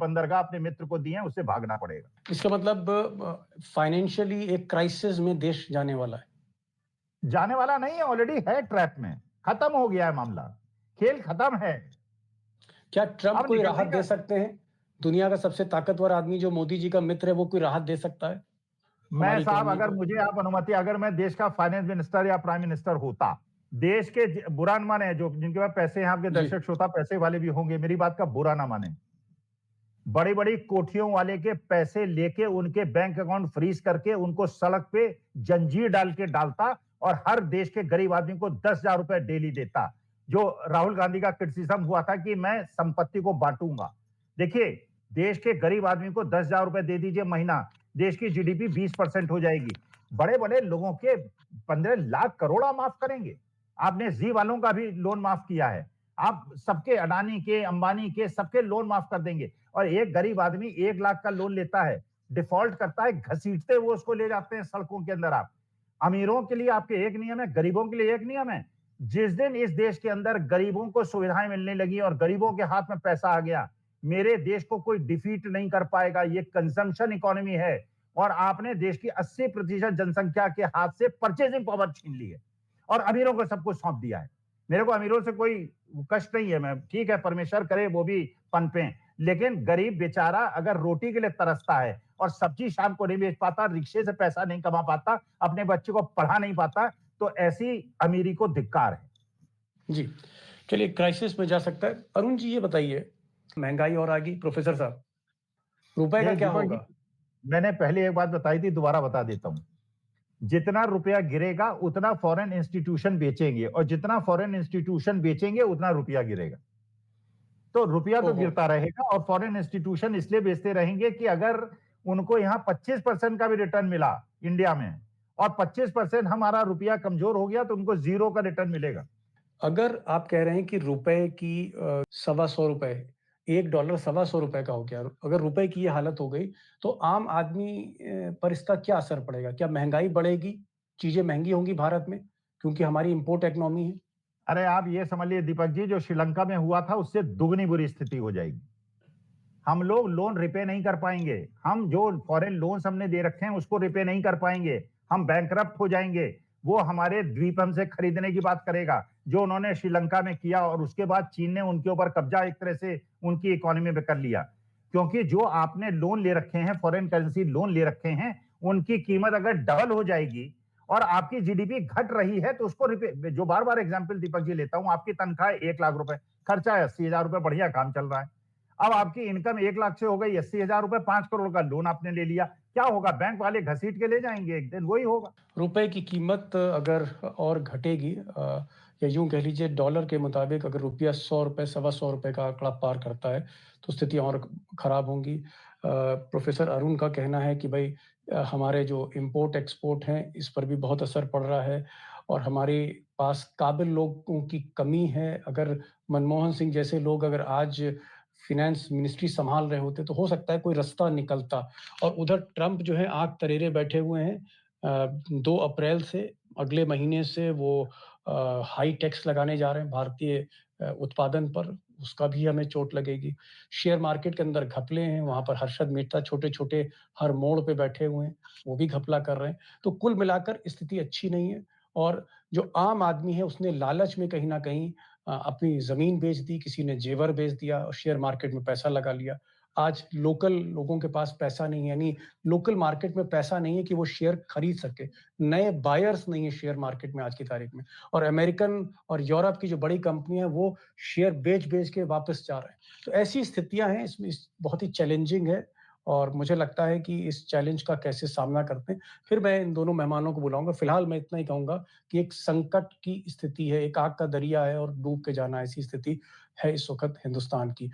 बंदरगाह अपने मित्र को दिए हैं, उससे भागना पड़ेगा। इसका मतलब फाइनेंशियली एक क्राइसिस में देश जाने वाला है। जाने वाला नहीं है, ऑलरेडी है ट्रैप में, खत्म हो गया है मामला, खेल खत्म है। क्या ट्रंप अब कोई निकलने राहत का दे सकते हैं? दुनिया का सबसे ताकतवर आदमी जो मोदी जी का मित्र है, वो कोई राहत दे सकता है मैं हमारी साहब, इकोनॉमी अगर को? मुझे आप अनुमति, अगर मैं देश का फाइनेंस मिनिस्टर या प्राइम मिनिस्टर होता, देश के बुरा न माने, जो जिनके पास पैसे हैं, आपके जी। दर्शक श्रोता पैसे वाले भी होंगे, मेरी बात का बुरा ना माने, बड़ी बड़ी कोठियों वाले के पैसे लेके उनके बैंक अकाउंट फ्रीज करके उनको सड़क पे जंजीर डाल के डालता और हर देश के गरीब आदमी को 10,000 रुपए डेली देता। जो राहुल गांधी का क्रिटिसिज्म हुआ था कि मैं संपत्ति को बांटूंगा, देखिए, देश के गरीब आदमी को 10,000 रुपए दे दीजिए महीना, देश की जीडीपी 20% हो जाएगी। बड़े बड़े लोगों के 15 लाख करोड़ माफ करेंगे। आपने जी वालों का भी लोन माफ किया है, आप सबके, अडानी के, अंबानी के, सबके लोन माफ कर देंगे। और एक गरीब आदमी 1 लाख का लोन लेता है, डिफॉल्ट करता है, घसीटते वो उसको ले जाते हैं सड़कों के अंदर। आप अमीरों के लिए आपके एक नियम है, गरीबों के लिए एक नियम है। जिस दिन इस देश के अंदर गरीबों को सुविधाएं मिलने लगी और गरीबों के हाथ में पैसा आ गया, मेरे देश को कोई डिफीट नहीं कर पाएगा। ये कंजम्पशन इकोनॉमी है और आपने देश की 80% जनसंख्या के हाथ से परचेजिंग पावर छीन ली है और अमीरों को सब कुछ सौंप दिया है। मेरे को अमीरों से कोई कष्ट नहीं है, मैं ठीक है, परमेश्वर करे वो भी पनपे, लेकिन गरीब बेचारा अगर रोटी के लिए तरसता है और सब्जी शाम को नहीं बेच पाता, रिक्शे से पैसा नहीं कमा पाता, अपने बच्चे को पढ़ा नहीं पाता, तो ऐसी अमीरी को धिक्कार है। जी, चलिए, क्राइसिस में जा सकता है। अरुण जी, ये बताइए, महंगाई और आ गई, प्रोफेसर साहब, रुपए का क्या होगा? मैंने पहले एक बात बताई थी, दोबारा बता देता हूं, जितना रुपया गिरेगा उतना फॉरेन इंस्टीट्यूशन बेचेंगे और जितना फॉरेन इंस्टीट्यूशन बेचेंगे उतना रुपया गिरेगा। तो रुपया तो गिरता रहेगा और फॉरेन इंस्टीट्यूशन इसलिए बेचते रहेंगे कि अगर उनको यहां 25% का भी रिटर्न मिला इंडिया में और 25% हमारा रुपया कमजोर हो गया तो उनको 0 का रिटर्न मिलेगा। अगर आप कह रहे हैं कि रुपए की ₹125, $1 ₹125 का हो गया, अगर रुपए की ये हालत हो गई तो आम आदमी पर इसका क्या असर पड़ेगा? क्या महंगाई बढ़ेगी, चीजें महंगी होंगी भारत में, क्योंकि हमारी इंपोर्ट इकोनॉमी है? अरे आप ये समझ लिए दीपक जी, जो श्रीलंका में हुआ था उससे दुगनी बुरी स्थिति हो जाएगी। हम लोग लोन रिपे नहीं कर पाएंगे, हम जो फॉरेन लोन्स हमने दे रखे हैं उसको रिपे नहीं कर पाएंगे, हम बैंकरप्ट हो जाएंगे। वो हमारे द्वीप हमसे खरीदने की बात करेगा, जो उन्होंने श्रीलंका में किया और उसके बाद चीन ने उनके ऊपर कब्जा एक तरह से उनकी इकोनॉमी में कर लिया। क्योंकि जो आपने लोन ले रखे हैं, फॉरेन करेंसी लोन ले रखे हैं, उनकी कीमत अगर डबल हो जाएगी और आपकी जीडीपी घट रही है तो उसको रिपे, जो बार बार एग्जाम्पल दीपक जी लेता हूं, आपकी तनख्वाह 1 लाख रुपए, खर्चा है 80,000 रुपए, बढ़िया काम चल रहा है। अब आपकी इनकम 1 लाख से हो गई 80,000 रुपए, 5 करोड़ का लोन आपने ले लिया, क्या होगा? बैंक वाले घसीट के ले जाएंगे, एक दिन वही होगा। रुपए की कीमत अगर और घटेगी, या यूं कह लीजिए डॉलर के मुताबिक अगर रुपया ₹100, ₹125 का आंकड़ा पार करता है तो स्थितियां और खराब होंगी। प्रोफेसर अरुण का कहना है कि भाई हमारे जो इंपोर्ट एक्सपोर्ट हैं इस पर भी बहुत असर पड़ रहा है और हमारे पास काबिल लोगों की कमी है। अगर मनमोहन सिंह जैसे लोग अगर आज फिनेंस मिनिस्ट्री संभाल रहे होते तो हो सकता है कोई रास्ता निकलता। और उधर ट्रंप जो है आंख तरेरे बैठे हुए हैं। 2 अप्रैल से, अगले महीने से वो हाई टैक्स लगाने जा रहे हैं भारतीय उत्पादन पर, उसका भी हमें चोट लगेगी। शेयर मार्केट के अंदर घपले हैं, वहाँ पर हर्षद मेहता छोटे-छोटे हर मोड़ पे बैठे हुए हैं, वो भी घपला कर रहे हैं। तो कुल मिलाकर स्थिति अच्छी नहीं है और जो आम आदमी है उसने लालच में कहीं न कहीं अपनी ज़मीन बेच दी, किसी ने जेवर बेच दिया और शेयर मार्केट में पैसा लगा लिया। आज लोकल लोगों के पास पैसा नहीं है, यानी लोकल मार्केट में पैसा नहीं है कि वो शेयर खरीद सके। नए बायर्स नहीं है शेयर मार्केट में आज की तारीख में। और अमेरिकन और यूरोप की जो बड़ी कंपनियां हैं वो शेयर बेच-बेच के वापस जा रहे हैं। तो ऐसी स्थितियां हैं, इसमें बहुत ही चैलेंजिंग है और मुझे लगता है कि इस चैलेंज का कैसे सामना करते हैं। फिर मैं इन दोनों मेहमानों को बुलाऊंगा। फिलहाल मैं इतना ही कहूंगा कि एक संकट की स्थिति है, एक आग का दरिया है और डूब के जाना, ऐसी स्थिति है इस वक्त हिंदुस्तान की।